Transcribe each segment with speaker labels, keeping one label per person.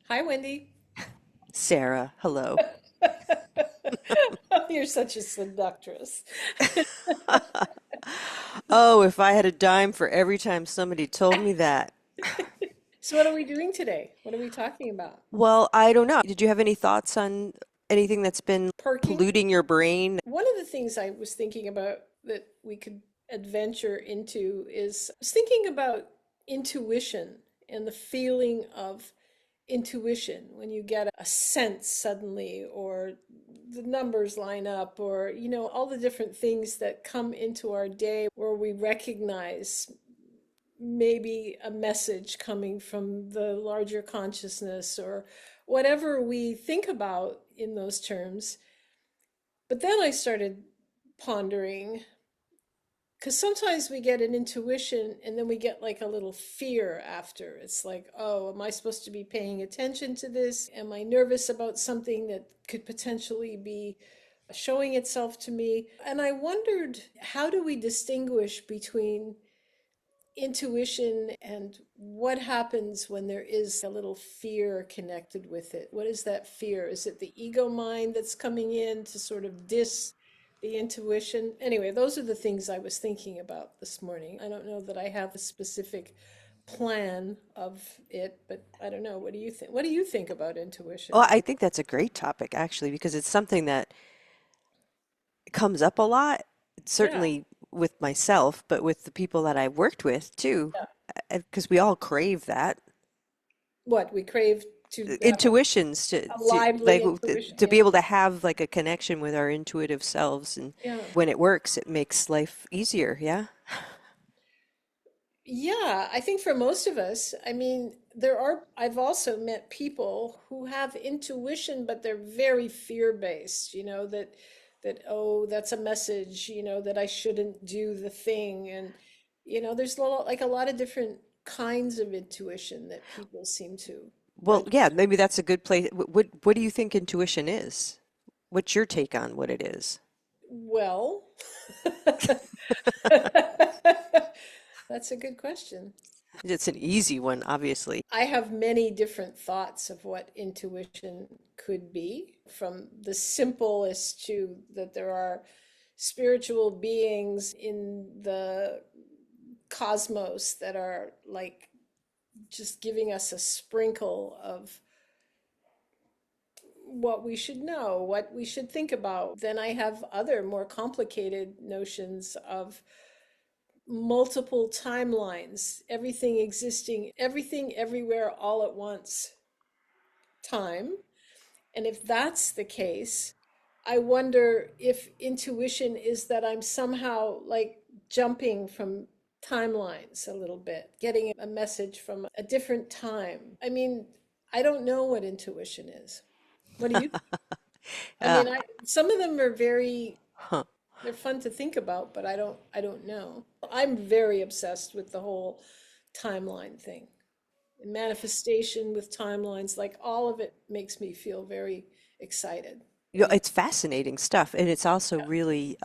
Speaker 1: Hi, Wendy.
Speaker 2: Sarah, hello.
Speaker 1: You're such a seductress.
Speaker 2: Oh, if I had a dime for every time somebody told me that.
Speaker 1: So, what are we doing today? What are we talking about?
Speaker 2: Well, I don't know. Did you have any thoughts on anything that's been
Speaker 1: Perking?
Speaker 2: polluting your brain?
Speaker 1: One of the things I was thinking about that we could adventure into is I was thinking about intuition and the feeling of intuition when you get a sense suddenly, or the numbers line up, or all the different things that come into our day where we recognize maybe a message coming from the larger consciousness or whatever we think about in those terms. But then I started pondering, because sometimes we get an intuition and then we get like a little fear after. It's like, oh, am I supposed to be paying attention to this? Am I nervous about something that could potentially be showing itself to me? And I wondered, how do we distinguish between intuition and what happens when there is a little fear connected with it? What is that fear? Is it the ego mind that's coming in to sort of diss the intuition? Anyway, those are the things I was thinking about this morning. I don't know that I have a specific plan of it, but I don't know. What do you think? What do you think about
Speaker 2: Well,
Speaker 1: intuition?
Speaker 2: I think that's a great topic actually because it's something that comes up a lot,
Speaker 1: Yeah.
Speaker 2: certainly with myself, but with the people that I've worked with too,
Speaker 1: Yeah.
Speaker 2: because we all crave that.
Speaker 1: What we crave to have
Speaker 2: Intuitions
Speaker 1: a
Speaker 2: to
Speaker 1: lively
Speaker 2: like
Speaker 1: intuition.
Speaker 2: to be
Speaker 1: Yeah.
Speaker 2: able to have like a connection with our intuitive selves, and
Speaker 1: Yeah.
Speaker 2: when it works it makes life easier, yeah.
Speaker 1: Yeah, I think for most of us, I mean, I've also met people who have intuition, but they're very fear-based, oh, that's a message, that I shouldn't do the thing. And, there's like a lot of different kinds of intuition that people seem to
Speaker 2: Well, yeah,
Speaker 1: register.
Speaker 2: maybe that's a good place. What do you think intuition is? What's your take on what it is?
Speaker 1: Well, that's a good question.
Speaker 2: It's an easy one, obviously.
Speaker 1: I have many different thoughts of what intuition could be, from the simplest to that there are spiritual beings in the cosmos that are like just giving us a sprinkle of what we should know, what we should think about. Then I have other more complicated notions of multiple timelines, everything existing, everything everywhere all at once time. And if that's the case, I wonder if intuition is that I'm somehow like jumping from timelines a little bit, getting a message from a different time. I mean, I don't know what intuition is. What do you? I
Speaker 2: Uh,
Speaker 1: mean, some of them are very
Speaker 2: huh.
Speaker 1: they're fun to think about, but I don't know. I'm very obsessed with the whole timeline thing. Manifestation with timelines, like all of it makes me feel very excited.
Speaker 2: You know,
Speaker 1: And
Speaker 2: it's fascinating stuff, and it's also really,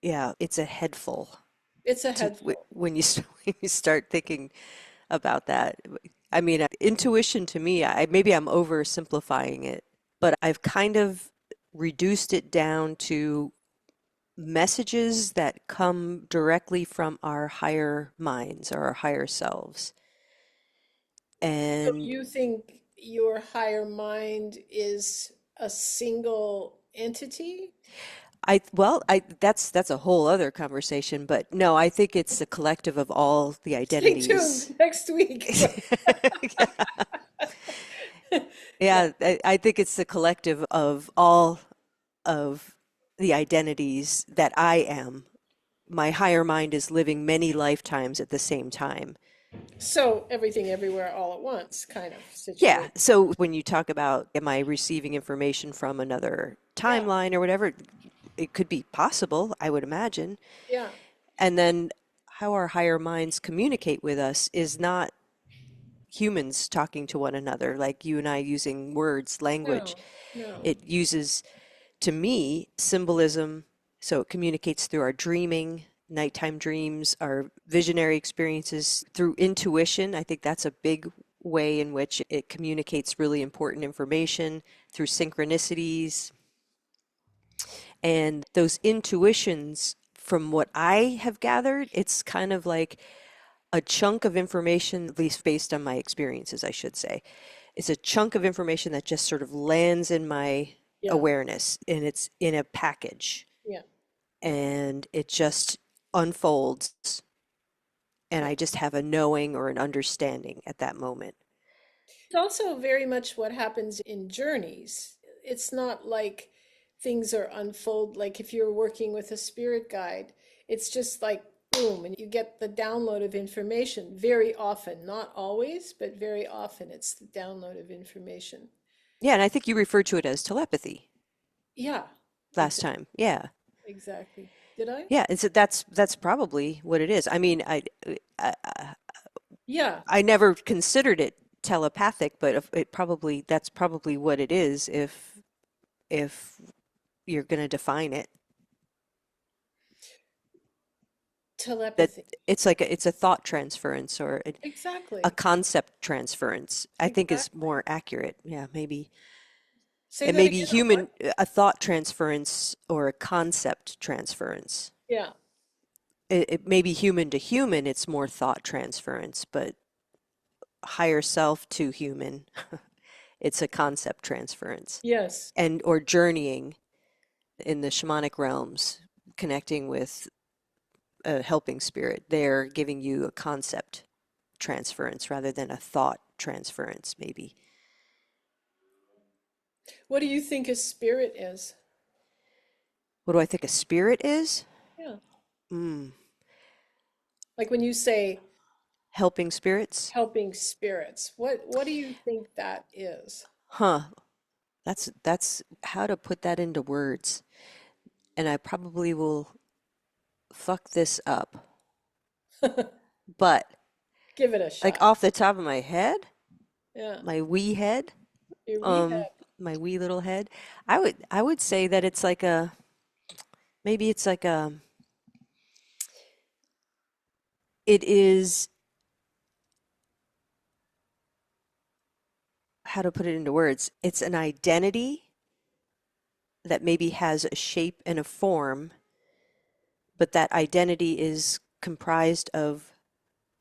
Speaker 2: yeah, it's a head full
Speaker 1: it's a
Speaker 2: to
Speaker 1: head full.
Speaker 2: when you when you start thinking about that. I mean, intuition to me, maybe I'm oversimplifying it, but I've kind of reduced it down to messages that come directly from our higher minds or our higher selves.
Speaker 1: So
Speaker 2: And
Speaker 1: you think your higher mind is a single entity?
Speaker 2: well, that's a whole other conversation, but no, I think it's a collective of all the
Speaker 1: Stay tuned
Speaker 2: identities.
Speaker 1: next week. Yeah.
Speaker 2: Yeah, I think it's the collective of all of the identities that I am. My higher mind is living many lifetimes at the same time.
Speaker 1: So everything everywhere all at once kind of
Speaker 2: Yeah,
Speaker 1: situation.
Speaker 2: so when you talk about am I receiving information from another
Speaker 1: Yeah.
Speaker 2: timeline or whatever, it could be possible, I would imagine.
Speaker 1: Yeah.
Speaker 2: And then how our higher minds communicate with us is not humans talking to one another, like you and I using words, language.
Speaker 1: No. No.
Speaker 2: It uses, to me, symbolism. So it communicates through our dreaming, nighttime dreams, our visionary experiences, through intuition. I think that's a big way in which it communicates really important information through synchronicities. And those intuitions, from what I have gathered, it's kind of like a chunk of information, at least based on my experiences, I should say. It's a chunk of information that just sort of lands in my
Speaker 1: Yeah.
Speaker 2: awareness and it's in a package
Speaker 1: Yeah.
Speaker 2: and it just unfolds and
Speaker 1: Yeah.
Speaker 2: I just have a knowing or an understanding at that moment.
Speaker 1: It's also very much what happens in journeys. It's not like things are unfold, like if you're working with a spirit guide, it's just like boom, and you get the download of information very often, not always, but very often it's the download of information.
Speaker 2: Yeah, and I think you referred to it as telepathy
Speaker 1: Yeah,
Speaker 2: last
Speaker 1: exactly.
Speaker 2: time. Yeah.
Speaker 1: Exactly. Did I?
Speaker 2: Yeah, and so that's probably what it is. I mean, I
Speaker 1: Yeah.
Speaker 2: I never considered it telepathic, but it probably that's probably what it is if you're going to define it. That
Speaker 1: Telepathy.
Speaker 2: it's like it's a thought transference or a
Speaker 1: Exactly.
Speaker 2: concept transference, I think is
Speaker 1: Exactly.
Speaker 2: more accurate. Yeah, maybe
Speaker 1: Say
Speaker 2: it
Speaker 1: that
Speaker 2: may be
Speaker 1: again or what?
Speaker 2: human, a thought transference or a concept transference.
Speaker 1: Yeah.
Speaker 2: It may be human to human, it's more thought transference, but higher self to human, it's a concept transference.
Speaker 1: Yes.
Speaker 2: And or journeying in the shamanic realms, connecting with a helping spirit, they're giving you a concept transference rather than a thought transference, maybe.
Speaker 1: What do you think a spirit is?
Speaker 2: What do I think a spirit is?
Speaker 1: Yeah.
Speaker 2: Mm,
Speaker 1: Like when you say
Speaker 2: helping spirits?
Speaker 1: helping spirits, what do you think that is?
Speaker 2: Huh. That's how to put that into words. And I probably will fuck this up. But
Speaker 1: Give it a
Speaker 2: like
Speaker 1: shot.
Speaker 2: off the top of my head,
Speaker 1: Yeah.
Speaker 2: my wee head,
Speaker 1: Your
Speaker 2: um,
Speaker 1: rehab.
Speaker 2: my wee little head, I would say that it's like a maybe it's like a it is how to put it into words. It's an identity that maybe has a shape and a form, but that identity is comprised of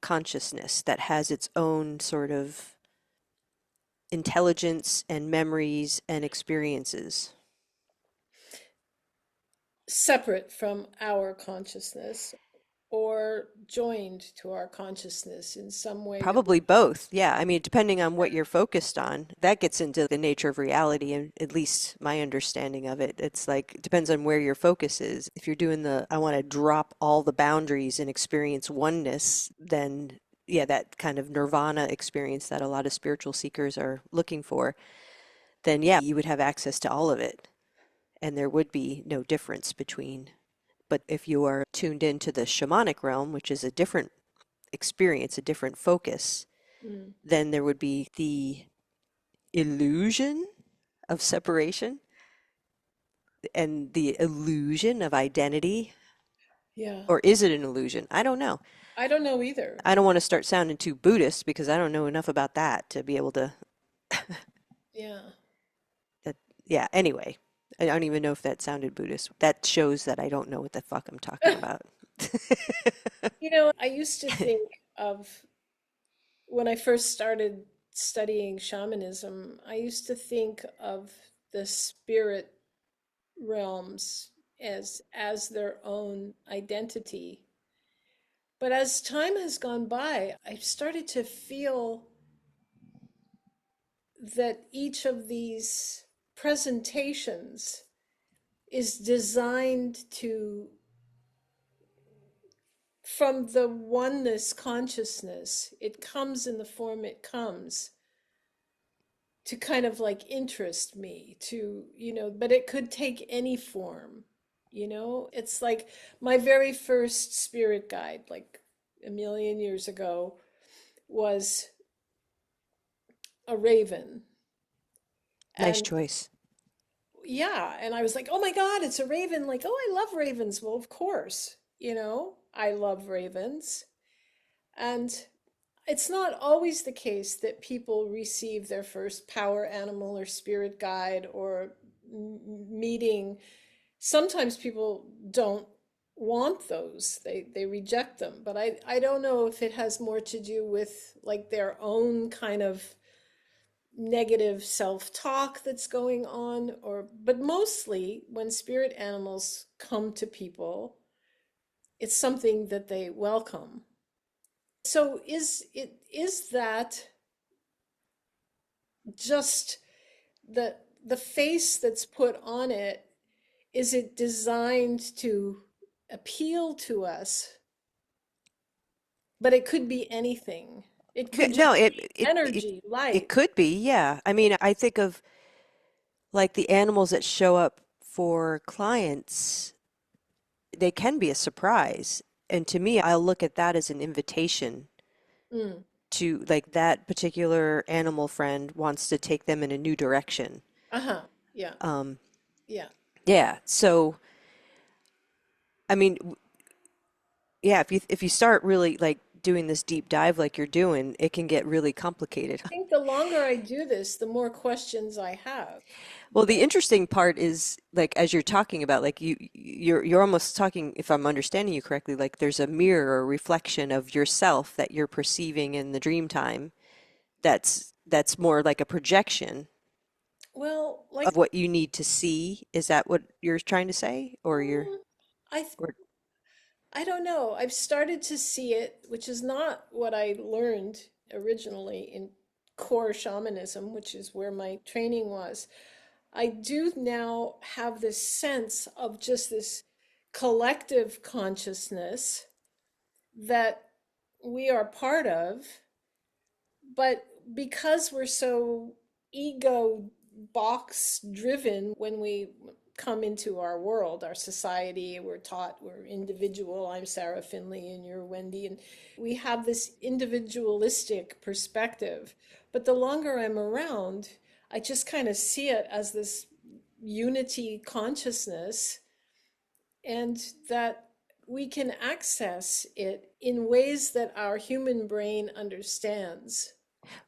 Speaker 2: consciousness that has its own sort of intelligence and memories and experiences.
Speaker 1: Separate from our consciousness or joined to our consciousness in some way that we
Speaker 2: Probably both. Yeah. I mean, depending on what you're focused on, that gets into the nature of reality, and at least my understanding of it. It's like, it depends on where your focus is. If you're doing I want to drop all the boundaries and experience oneness, then yeah, that kind of nirvana experience that a lot of spiritual seekers are looking for, then yeah, you would have access to all of it. And there would be no difference between. But if you are tuned into the shamanic realm, which is a different experience, a different focus,
Speaker 1: mm,
Speaker 2: then there would be the illusion of separation and the illusion of identity.
Speaker 1: yeah.
Speaker 2: Or is it an illusion? I don't know.
Speaker 1: I don't know either.
Speaker 2: I don't want to start sounding too Buddhist because I don't know enough about that to be able to,
Speaker 1: Yeah.
Speaker 2: that, yeah, anyway. I don't even know if that sounded Buddhist. That shows that I don't know what the fuck I'm talking about.
Speaker 1: I used to think of when I first started studying shamanism, I used to think of the spirit realms as their own identity. But as time has gone by, I've started to feel that each of these presentations is designed to, from the oneness consciousness, it comes in the form it comes to kind of like interest me to, but it could take any form, it's like my very first spirit guide, like a million years ago, was a raven.
Speaker 2: Nice
Speaker 1: And
Speaker 2: choice.
Speaker 1: yeah, and I was like, oh my God, it's a raven. Like, oh, I love ravens. Well, of course, I love ravens. And it's not always the case that people receive their first power animal or spirit guide or meeting. Sometimes people don't want those. They reject them. But I don't know if it has more to do with like their own kind of negative self-talk that's going on, or but mostly when spirit animals come to people, it's something that they welcome. So is that just the face that's put on it, is it designed to appeal to us? But it could be anything. It
Speaker 2: Yeah,
Speaker 1: could just
Speaker 2: no,
Speaker 1: be energy,
Speaker 2: it
Speaker 1: light.
Speaker 2: could be, yeah. I mean, I think of like the animals that show up for clients, they can be a surprise. And to me, I'll look at that as an invitation
Speaker 1: Mm.
Speaker 2: to like that particular animal friend wants to take them in a new direction.
Speaker 1: Uh-huh. Yeah.
Speaker 2: Um,
Speaker 1: Yeah.
Speaker 2: yeah. So, I mean, yeah, if you start really like doing this deep dive like you're doing, it can get really complicated.
Speaker 1: I think the longer I do this, the more questions I have.
Speaker 2: Well, the
Speaker 1: That
Speaker 2: interesting part is like as you're talking about like you're almost talking, if I'm understanding you correctly, like there's a mirror or reflection of yourself that you're perceiving in the dream time that's more like a projection
Speaker 1: well, like
Speaker 2: of what you need to see. Is that what you're trying to say? Or you're
Speaker 1: mm, I th-
Speaker 2: or
Speaker 1: I don't know. I've started to see it, which is not what I learned originally in core shamanism, which is where my training was. I do now have this sense of just this collective consciousness that we are part of, but because we're so ego box driven when we come into our world, our society, we're taught we're individual. I'm Sarah Finley and you're Wendy. And we have this individualistic perspective. But the longer I'm around, I just kind of see it as this unity consciousness, and that we can access it in ways that our human brain understands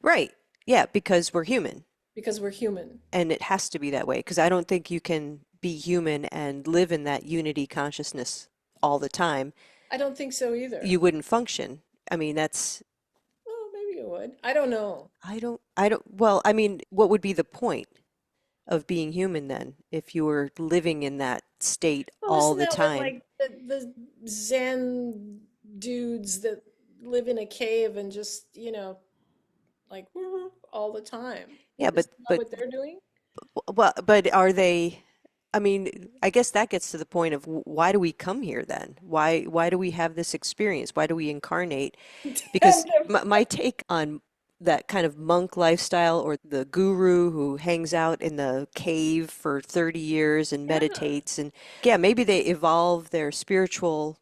Speaker 2: right. Yeah, because we're human
Speaker 1: because we're human.
Speaker 2: and it has to be that way because I don't think you can be human and live in that unity consciousness all the time.
Speaker 1: I don't think so either.
Speaker 2: You wouldn't function. I mean, that's
Speaker 1: Oh, maybe you would. I don't know.
Speaker 2: well, I mean, what would be the point of being human then if you were living in that state
Speaker 1: Well,
Speaker 2: all
Speaker 1: isn't
Speaker 2: the
Speaker 1: that what
Speaker 2: time?
Speaker 1: like the Zen dudes that live in a cave and just, like all the time?
Speaker 2: Yeah,
Speaker 1: Isn't that what they're doing?
Speaker 2: well, but are they, I mean, I guess that gets to the point of why do we come here then? Why do we have this experience? Why do we incarnate? Because
Speaker 1: And
Speaker 2: my take on that kind of monk lifestyle or the guru who hangs out in the cave for 30 years and
Speaker 1: yeah,
Speaker 2: meditates and yeah, maybe they evolve their spiritual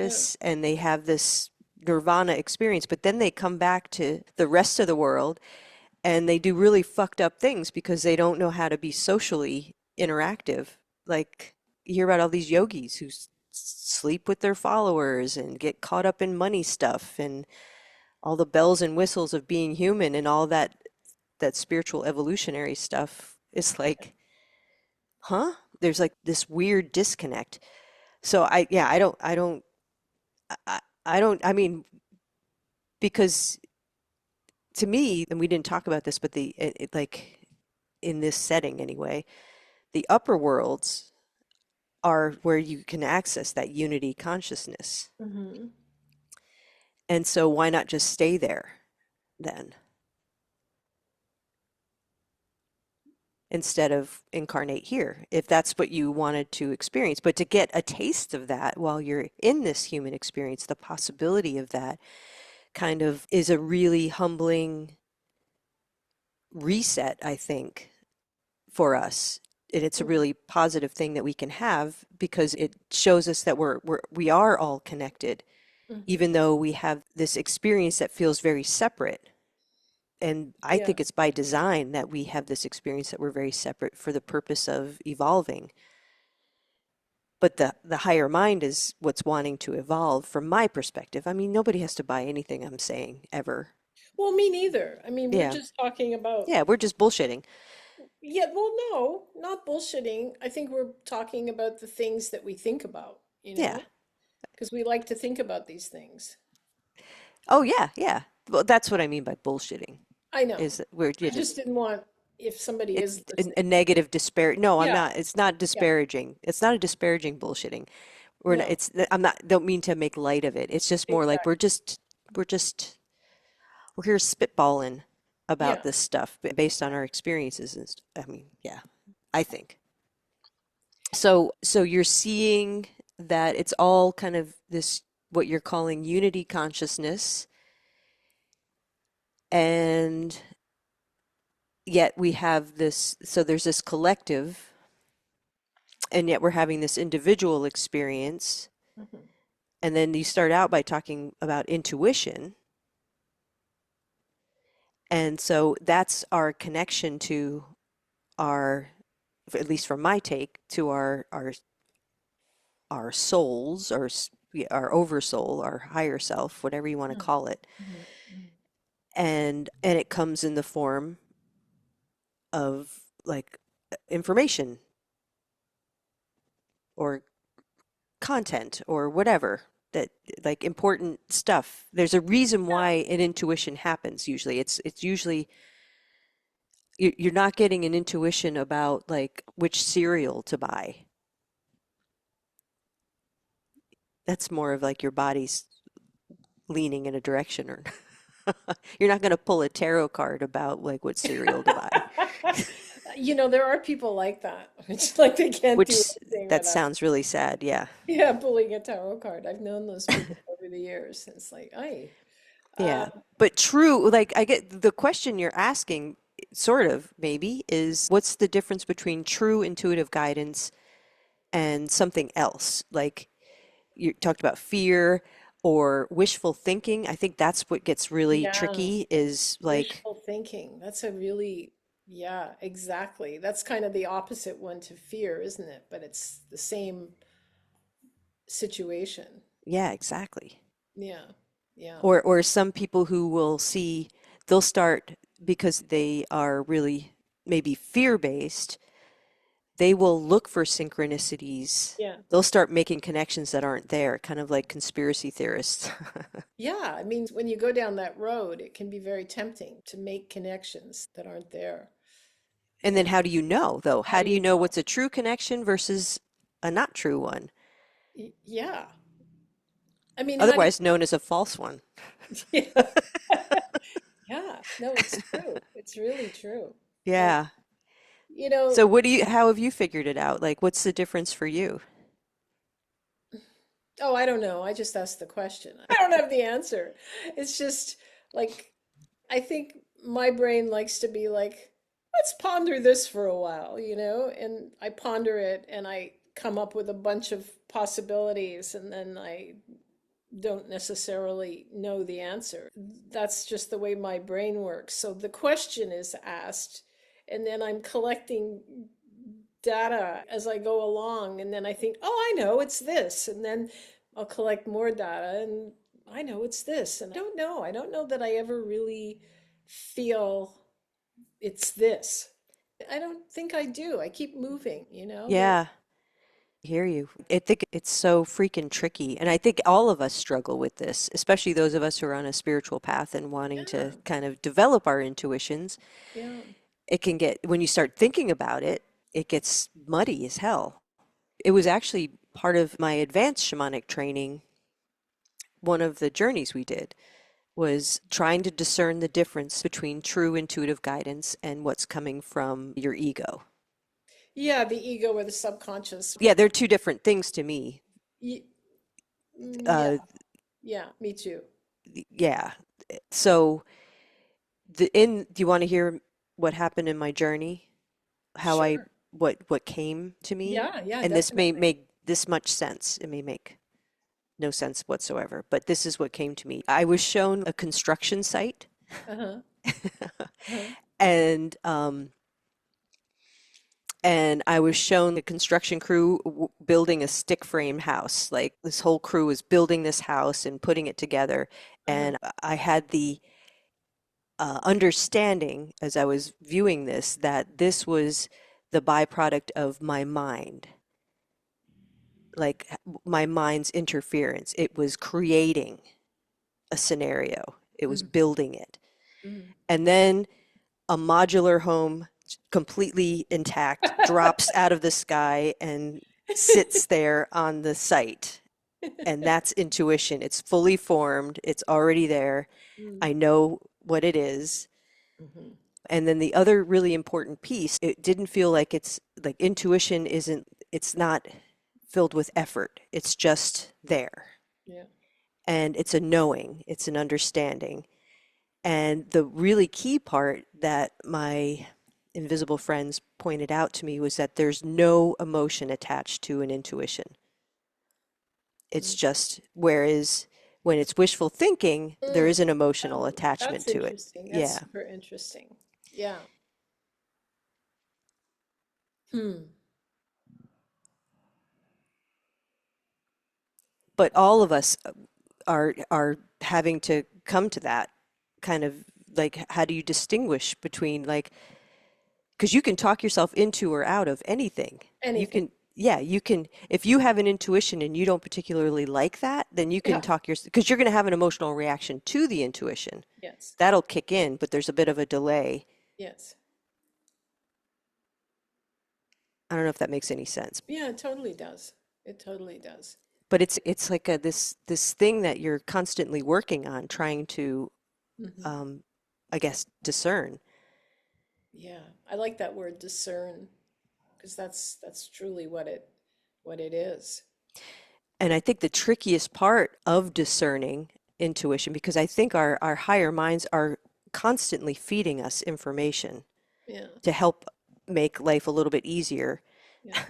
Speaker 1: yeah.
Speaker 2: practice and they have this nirvana experience, but then they come back to the rest of the world and they do really fucked up things because they don't know how to be socially interactive. Like you hear about all these yogis who sleep with their followers and get caught up in money stuff and all the bells and whistles of being human and all that spiritual evolutionary stuff. It's like, huh? There's like this weird disconnect. So yeah, I don't, I mean, because to me, and we didn't talk about this, but like in this setting anyway, the upper worlds are where you can access that unity consciousness.
Speaker 1: Hmm.
Speaker 2: And so why not just stay there then instead of incarnate here if that's what you wanted to experience? But to get a taste of that while you're in this human experience, the possibility of that kind of is a really humbling reset, I think, for us. And it's a really positive thing that we can have because it shows us that we are all connected,
Speaker 1: Hmm.
Speaker 2: even though we have this experience that feels very separate. And I
Speaker 1: Yeah.
Speaker 2: think it's by design that we have this experience that we're very separate for the purpose of evolving. But the higher mind is what's wanting to evolve from my perspective. I mean, nobody has to buy anything I'm saying ever.
Speaker 1: Well, me neither. I mean, we're
Speaker 2: Yeah.
Speaker 1: just talking about,
Speaker 2: Yeah, we're just bullshitting.
Speaker 1: yeah, well, no, not bullshitting. I think we're talking about the things that we think about,
Speaker 2: Yeah.
Speaker 1: because we like to think about these things.
Speaker 2: Oh, yeah, yeah. Well, that's what I mean by bullshitting.
Speaker 1: I know.
Speaker 2: Is that we're you
Speaker 1: I just
Speaker 2: just
Speaker 1: didn't want, if somebody is
Speaker 2: a
Speaker 1: listening.
Speaker 2: negative disparage. No, I'm
Speaker 1: Yeah,
Speaker 2: not. It's not
Speaker 1: yeah,
Speaker 2: disparaging. It's not a disparaging bullshitting. We're not,
Speaker 1: no,
Speaker 2: it's I'm not. Don't mean to make light of it. It's just more like
Speaker 1: exactly.
Speaker 2: we're just we're here spitballing about
Speaker 1: Yeah.
Speaker 2: this stuff based on our experiences and I mean, yeah, I think. So you're seeing that it's all kind of this what you're calling unity consciousness, and yet we have this, so there's this collective, and yet we're having this individual experience.
Speaker 1: Mhm.
Speaker 2: And then you start out by talking about intuition. And so that's our connection to our, at least from my take, to our souls, our oversoul, our higher self, whatever you want to
Speaker 1: Mhm.
Speaker 2: call it.
Speaker 1: Mhm. Mhm.
Speaker 2: And it comes in the form of like information or content or whatever, that like important stuff. There's a reason
Speaker 1: Yeah.
Speaker 2: why an intuition happens usually. It's usually you're not getting an intuition about like which cereal to buy. That's more of like your body's leaning in a direction, or you're not going to pull a tarot card about like what cereal to buy,
Speaker 1: There are people like that. It's like they can't do
Speaker 2: which
Speaker 1: anything
Speaker 2: that
Speaker 1: without,
Speaker 2: sounds really sad. Yeah.
Speaker 1: yeah, pulling a tarot card. I've known those people over the years. It's like, I,
Speaker 2: Yeah.
Speaker 1: um,
Speaker 2: But true, like I get the question you're asking, sort of maybe, is what's the difference between true intuitive guidance and something else? Like you talked about fear or wishful thinking. I think that's what gets really
Speaker 1: yeah,
Speaker 2: tricky is like,
Speaker 1: wishful thinking. That's a really, yeah, exactly. That's kind of the opposite one to fear, isn't it? But it's the same situation.
Speaker 2: yeah, exactly.
Speaker 1: Yeah, yeah,
Speaker 2: Or some people who will see, they'll start because they are really maybe fear-based, they will look for synchronicities.
Speaker 1: yeah.
Speaker 2: They'll start making connections that aren't there, kind of like conspiracy theorists.
Speaker 1: Yeah, I mean, when you go down that road, it can be very tempting to make connections that aren't there.
Speaker 2: And then
Speaker 1: And
Speaker 2: how do you know, though?
Speaker 1: how
Speaker 2: How
Speaker 1: do
Speaker 2: do you
Speaker 1: you
Speaker 2: know
Speaker 1: know?
Speaker 2: what's a true connection versus a not true one?
Speaker 1: Yeah. I mean, how do
Speaker 2: Otherwise known as a false one.
Speaker 1: you? Yeah, no, it's true. It's really true. And
Speaker 2: Yeah.
Speaker 1: you know,
Speaker 2: So how have you figured it out? Like, what's the difference for you?
Speaker 1: oh, I don't know. I just asked the question. I don't have the answer. It's just like I think my brain likes to be like, let's ponder this for a while, and I ponder it and I come up with a bunch of possibilities and then I don't necessarily know the answer. That's just the way my brain works. So the question is asked, and then I'm collecting data as I go along. And then I think, oh, I know it's this. And then I'll collect more data and I know it's this. And I don't know. I don't know that I ever really feel it's this. I don't think I do. I keep moving.
Speaker 2: Yeah, I hear you. I think it's so freaking tricky. And I think all of us struggle with this, especially those of us who are on a spiritual path and wanting to
Speaker 1: Yeah,
Speaker 2: kind of develop our intuitions.
Speaker 1: yeah.
Speaker 2: It can get, when you start thinking about it, it gets muddy as hell. It was actually part of my advanced shamanic training. One of the journeys we did was trying to discern the difference between true intuitive guidance and what's coming from your ego.
Speaker 1: Yeah, the ego or the subconscious.
Speaker 2: Yeah, they're two different things to me.
Speaker 1: Y- Yeah,
Speaker 2: Uh,
Speaker 1: yeah, me too.
Speaker 2: yeah. So do you want to hear what happened in my journey? How I
Speaker 1: Sure.
Speaker 2: what came to me?
Speaker 1: Yeah, yeah,
Speaker 2: And this may
Speaker 1: definitely.
Speaker 2: make this much sense. It may make no sense whatsoever, but this is what came to me. I was shown a construction site,
Speaker 1: Uh-huh. Uh-huh.
Speaker 2: and And I was shown the construction crew building a stick frame house. Like this whole crew was building this house and putting it together.
Speaker 1: Uh-huh.
Speaker 2: And I had the understanding as I was viewing this that this was the byproduct of my mind, like my mind's interference. It was creating a scenario, it was
Speaker 1: Mm,
Speaker 2: building it.
Speaker 1: mm.
Speaker 2: And then a modular home, completely intact, drops out of the sky and sits there on the site. And that's intuition. It's fully formed, it's already there.
Speaker 1: Mm,
Speaker 2: I know what it is.
Speaker 1: mhm,
Speaker 2: And then the other really important piece, it didn't feel like it's like intuition isn't, it's not filled with effort. It's just there.
Speaker 1: yeah.
Speaker 2: And it's a knowing, it's an understanding. And the really key part that my invisible friends pointed out to me was that there's no emotion attached to an intuition. It's
Speaker 1: Mm.
Speaker 2: just, whereas when it's wishful thinking, there is
Speaker 1: Mm.
Speaker 2: an emotional
Speaker 1: Oh,
Speaker 2: attachment
Speaker 1: that's
Speaker 2: to it.
Speaker 1: interesting. That's
Speaker 2: Yeah.
Speaker 1: super interesting. Yeah. Hmm.
Speaker 2: But all of us are having to come to that kind of like, how do you distinguish between like, because you can talk yourself into or out of anything. You
Speaker 1: Anything.
Speaker 2: can, yeah, you can, if you have an intuition and you don't particularly like that, then you can
Speaker 1: Yeah.
Speaker 2: talk your, because you're going to have an emotional reaction to the intuition.
Speaker 1: Yes.
Speaker 2: That'll kick in, but there's a bit of a delay.
Speaker 1: Yes.
Speaker 2: I don't know if that makes any sense,
Speaker 1: Yeah, it totally does. It totally does.
Speaker 2: but it's like a this thing that you're constantly working on, trying to,
Speaker 1: Hmm.
Speaker 2: um, I guess, discern.
Speaker 1: Yeah. I like that word discern because that's truly what it is.
Speaker 2: And I think the trickiest part of discerning intuition, because I think our higher minds are constantly feeding us information
Speaker 1: Yeah.
Speaker 2: to help make life a little bit easier,
Speaker 1: Yeah.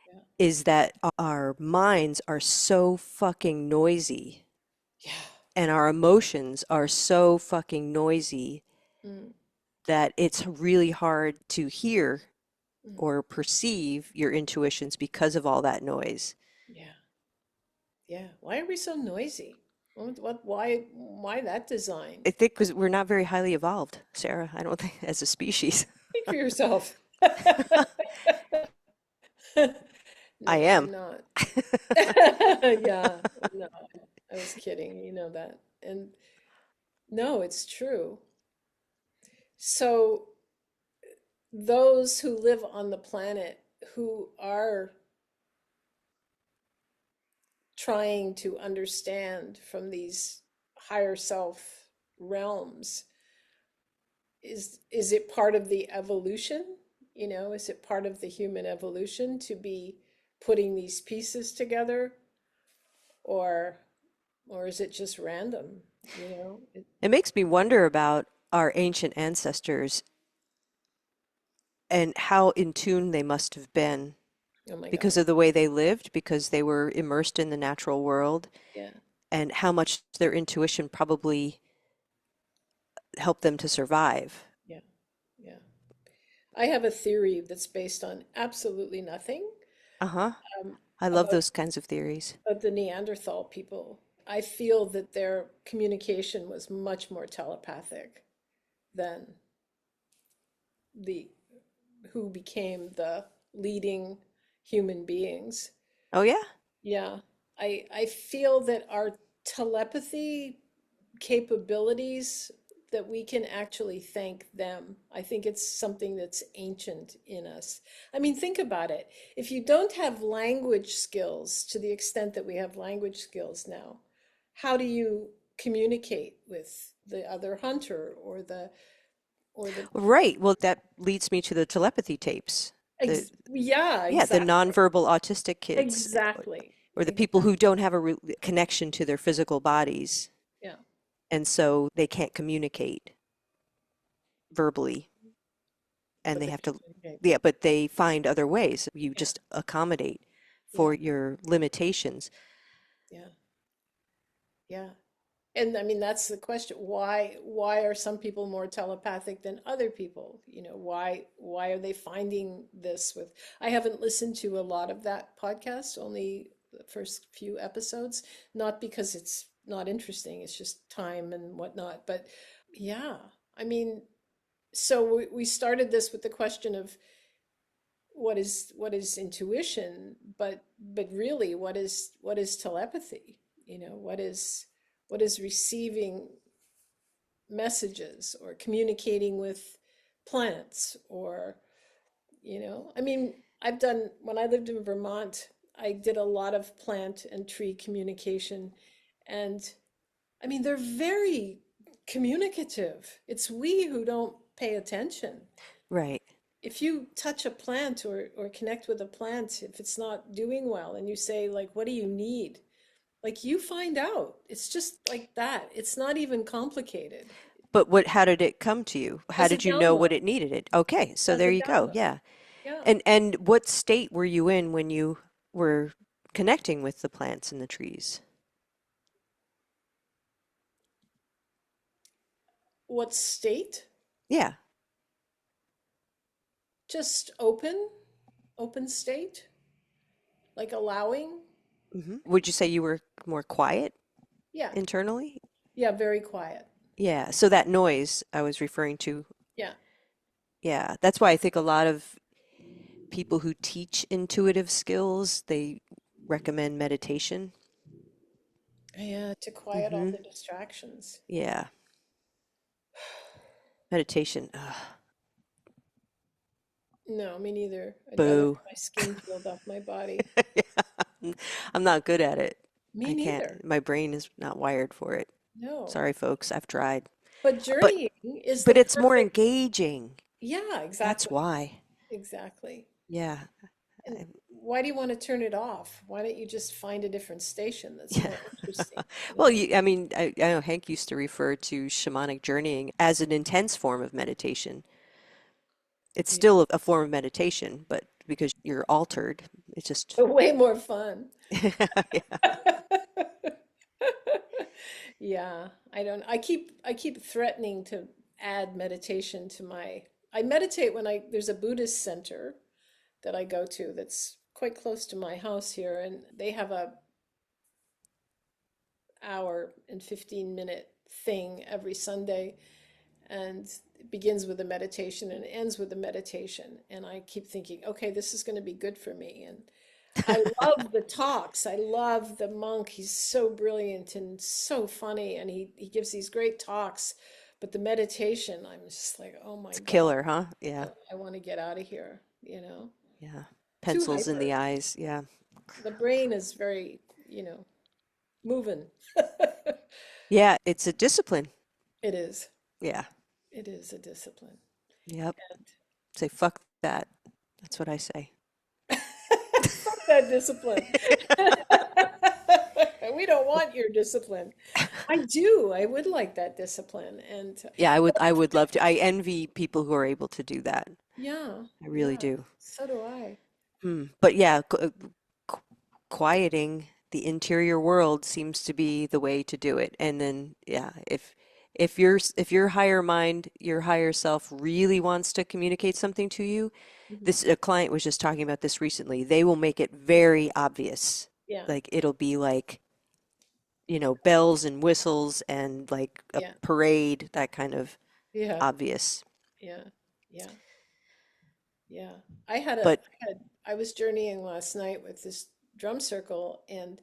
Speaker 1: Yeah.
Speaker 2: is that our minds are so fucking noisy
Speaker 1: Yeah.
Speaker 2: and our emotions are so fucking noisy
Speaker 1: Mm,
Speaker 2: that it's really hard to hear
Speaker 1: mm.
Speaker 2: or perceive your intuitions because of all that noise.
Speaker 1: Yeah. Yeah. Why are we so noisy? Why that design?
Speaker 2: I think because we're not very highly evolved, Sarah. I don't think as a species.
Speaker 1: Speak for yourself.
Speaker 2: I
Speaker 1: No,
Speaker 2: am.
Speaker 1: I'm not. Yeah, no, I was kidding. You know that. And no, it's true. So those who live on the planet who are trying to understand from these higher self realms, is it part of the evolution? You know, is it part of the human evolution to be putting these pieces together, or or is it just random? You know,
Speaker 2: It makes me wonder about our ancient ancestors and how in tune they must have been
Speaker 1: oh my
Speaker 2: because
Speaker 1: God.
Speaker 2: of the way they lived, because they were immersed in the natural world,
Speaker 1: Yeah,
Speaker 2: and how much their intuition probably helped them to survive.
Speaker 1: yeah, yeah. I have a theory that's based on absolutely nothing,
Speaker 2: Uh-huh.
Speaker 1: um,
Speaker 2: I love
Speaker 1: about
Speaker 2: those kinds of theories.
Speaker 1: the Neanderthal people. I feel that their communication was much more telepathic than the who became the leading human beings.
Speaker 2: Oh, yeah?
Speaker 1: Yeah, I feel that our telepathy capabilities, that we can actually thank them. I think it's something that's ancient in us. I mean, think about it. If you don't have language skills to the extent that we have language skills now, how do you communicate with the other hunter or the
Speaker 2: Right. Well, that leads me to the telepathy tapes. The
Speaker 1: yeah,
Speaker 2: Yeah, the
Speaker 1: exactly.
Speaker 2: nonverbal autistic kids
Speaker 1: Exactly.
Speaker 2: or the people
Speaker 1: Exactly.
Speaker 2: who don't have a connection to their physical bodies,
Speaker 1: Yeah.
Speaker 2: and so they can't communicate verbally, and
Speaker 1: But
Speaker 2: they
Speaker 1: they
Speaker 2: have
Speaker 1: can
Speaker 2: to,
Speaker 1: communicate.
Speaker 2: yeah, but they find other ways. You
Speaker 1: Yeah.
Speaker 2: just accommodate
Speaker 1: Yeah.
Speaker 2: for your limitations.
Speaker 1: Yeah. Yeah. And I mean, that's the question. Why are some people more telepathic than other people? Why are they finding this with, I haven't listened to a lot of that podcast, only the first few episodes, not because it's not interesting, it's just time and whatnot. But yeah, I mean, so we started this with the question of what is intuition, but really what is telepathy? What is receiving messages or communicating with plants, or I mean, I've done, when I lived in Vermont, I did a lot of plant and tree communication, and I mean, they're very communicative. It's we who don't pay attention.
Speaker 2: Right.
Speaker 1: If you touch a plant, or connect with a plant, if it's not doing well, and you say, like, what do you need? Like, you find out. It's just like that. It's not even complicated.
Speaker 2: But how did it come to you? How
Speaker 1: As a
Speaker 2: did you know what
Speaker 1: download.
Speaker 2: it needed it? Okay, so
Speaker 1: As
Speaker 2: there
Speaker 1: a
Speaker 2: you go.
Speaker 1: download.
Speaker 2: Yeah.
Speaker 1: Yeah.
Speaker 2: And what state were you in when you were connecting with the plants and the trees?
Speaker 1: What state?
Speaker 2: Yeah.
Speaker 1: Just open state, like allowing.
Speaker 2: Would you say you were more quiet
Speaker 1: Yeah.
Speaker 2: internally?
Speaker 1: Yeah, very quiet.
Speaker 2: Yeah. So that noise I was referring to,
Speaker 1: Yeah.
Speaker 2: yeah, that's why I think a lot of people who teach intuitive skills, they recommend meditation.
Speaker 1: Yeah, to quiet all
Speaker 2: Hmm.
Speaker 1: the distractions.
Speaker 2: Yeah. Meditation. Ugh,
Speaker 1: No, me neither. I'd rather have
Speaker 2: boo.
Speaker 1: my skin peeled off my body.
Speaker 2: I'm not good at it.
Speaker 1: Me
Speaker 2: I can't.
Speaker 1: neither.
Speaker 2: My brain is not wired for it.
Speaker 1: No.
Speaker 2: Sorry, folks. I've tried.
Speaker 1: But
Speaker 2: But
Speaker 1: journeying is the
Speaker 2: but it's more
Speaker 1: perfect.
Speaker 2: engaging.
Speaker 1: Yeah,
Speaker 2: That's
Speaker 1: exactly.
Speaker 2: why.
Speaker 1: Exactly.
Speaker 2: Yeah.
Speaker 1: And
Speaker 2: I-
Speaker 1: why do you want to turn it off? Why don't you just find a different station that's
Speaker 2: Yeah.
Speaker 1: more interesting?
Speaker 2: Well, I mean, I know Hank used to refer to shamanic journeying as an intense form of meditation. It's
Speaker 1: Yeah.
Speaker 2: still a form of meditation, but because you're altered, it's just,
Speaker 1: Way more fun.
Speaker 2: yeah.
Speaker 1: Yeah, I keep threatening to add meditation to my. I meditate when there's a Buddhist center that I go to that's quite close to my house here, and they have a hour and 15-minute thing every Sunday, and it begins with a meditation and ends with a meditation. And I keep thinking, okay, this is going to be good for me. And I love the talks. I love the monk. He's so brilliant and so funny, and he gives these great talks. But the meditation, I'm just like, oh my
Speaker 2: It's
Speaker 1: God,
Speaker 2: killer, huh? Yeah.
Speaker 1: I want to get out of here.
Speaker 2: Yeah.
Speaker 1: Too
Speaker 2: Pencils in the
Speaker 1: hyper.
Speaker 2: eyes. Yeah.
Speaker 1: The brain is very moving.
Speaker 2: Yeah, it's a discipline.
Speaker 1: It is.
Speaker 2: Yeah.
Speaker 1: It is a discipline.
Speaker 2: Yep.
Speaker 1: And
Speaker 2: Say fuck that. That's what I say.
Speaker 1: fuck that discipline. We don't want your discipline. I do. I would like that discipline. And
Speaker 2: Yeah, I would love to. I envy people who are able to do that.
Speaker 1: yeah,
Speaker 2: I really
Speaker 1: yeah,
Speaker 2: do.
Speaker 1: so do I.
Speaker 2: But yeah, qu- quieting the interior world seems to be the way to do it. And then yeah, if your higher mind, your higher self really wants to communicate something to you,
Speaker 1: Mhm.
Speaker 2: this a client was just talking about this recently. They will make it very obvious.
Speaker 1: Yeah,
Speaker 2: Like it'll be like, bells and whistles and like a
Speaker 1: yeah,
Speaker 2: parade, that kind of
Speaker 1: yeah,
Speaker 2: obvious.
Speaker 1: yeah, yeah, yeah. I had a,
Speaker 2: But
Speaker 1: I had, I was journeying last night with this drum circle, and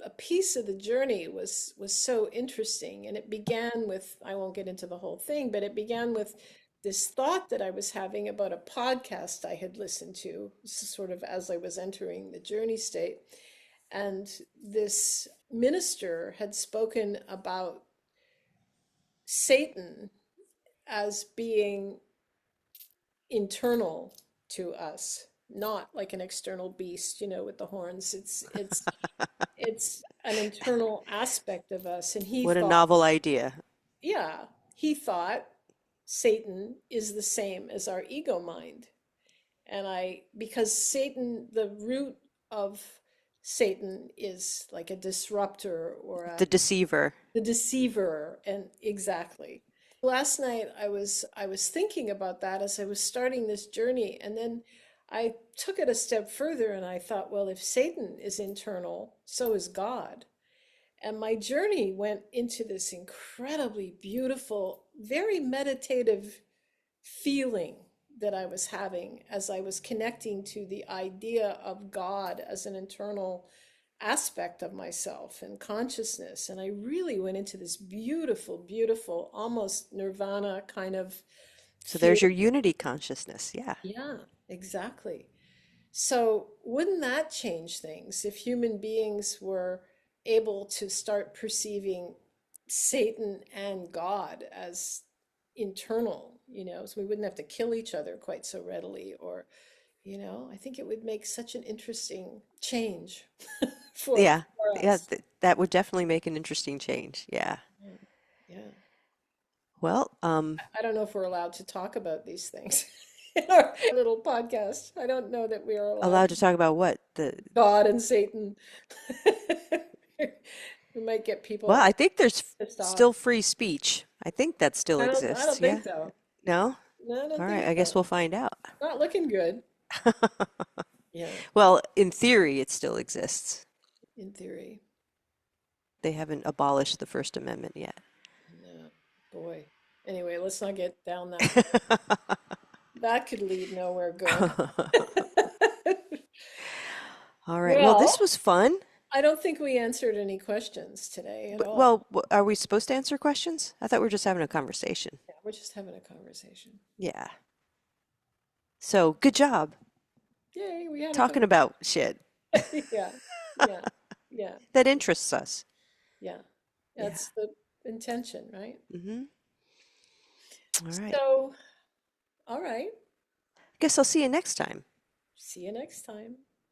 Speaker 1: a piece of the journey was so interesting. And it began with, I won't get into the whole thing, but it began with this thought that I was having about a podcast I had listened to, sort of as I was entering the journey state. And this minister had spoken about Satan as being internal to us, not like an external beast, with the horns. It's an internal aspect of us. And he
Speaker 2: what a
Speaker 1: thought,
Speaker 2: novel idea.
Speaker 1: yeah, he thought Satan is the same as our ego mind. Because Satan, the root of Satan is like a disruptor or
Speaker 2: The
Speaker 1: a
Speaker 2: deceiver.
Speaker 1: the deceiver, and exactly. Last night I was thinking about that as I was starting this journey, and then I took it a step further and I thought, well, if Satan is internal, so is God. And my journey went into this incredibly beautiful, very meditative feeling that I was having as I was connecting to the idea of God as an internal aspect of myself and consciousness. And I really went into this beautiful, beautiful, almost nirvana kind of
Speaker 2: So there's
Speaker 1: feeling.
Speaker 2: your unity consciousness. Yeah.
Speaker 1: Yeah, exactly. So, wouldn't that change things if human beings were able to start perceiving Satan and God as internal, so we wouldn't have to kill each other quite so readily, or, I think it would make such an interesting change
Speaker 2: Yeah.
Speaker 1: for
Speaker 2: Yeah.
Speaker 1: us.
Speaker 2: That would definitely make an interesting change. Yeah.
Speaker 1: Yeah. Yeah.
Speaker 2: Well,
Speaker 1: I don't know if we're allowed to talk about these things in our little podcast. I don't know that we are allowed
Speaker 2: allowed
Speaker 1: to.
Speaker 2: to talk about what?
Speaker 1: God and Satan. We might get
Speaker 2: Well,
Speaker 1: people
Speaker 2: I think there's
Speaker 1: pissed off.
Speaker 2: still free speech. I think that still
Speaker 1: I don't
Speaker 2: exists.
Speaker 1: think
Speaker 2: Yeah.
Speaker 1: so.
Speaker 2: No?
Speaker 1: No, I don't
Speaker 2: All
Speaker 1: think
Speaker 2: right. I guess
Speaker 1: so.
Speaker 2: we'll find out.
Speaker 1: Not looking good. Yeah,
Speaker 2: Well, in theory, it still exists.
Speaker 1: in theory.
Speaker 2: They haven't abolished the First Amendment yet.
Speaker 1: No, boy. Anyway, let's not get down that. That could lead nowhere good.
Speaker 2: All right. Well, this
Speaker 1: Well,
Speaker 2: was fun.
Speaker 1: I don't think we answered any questions today at
Speaker 2: But,
Speaker 1: all.
Speaker 2: well, are we supposed to answer questions? I thought we were just having a conversation.
Speaker 1: Yeah, we're just having a conversation.
Speaker 2: Yeah. So, good job
Speaker 1: Yay, we had a
Speaker 2: talking about shit
Speaker 1: conversation. Yeah, yeah, yeah,
Speaker 2: that interests us.
Speaker 1: yeah.
Speaker 2: Yeah.
Speaker 1: That's the intention, right?
Speaker 2: Mm-hmm. All right.
Speaker 1: So, all right.
Speaker 2: Guess I'll see you next time.
Speaker 1: See you next time.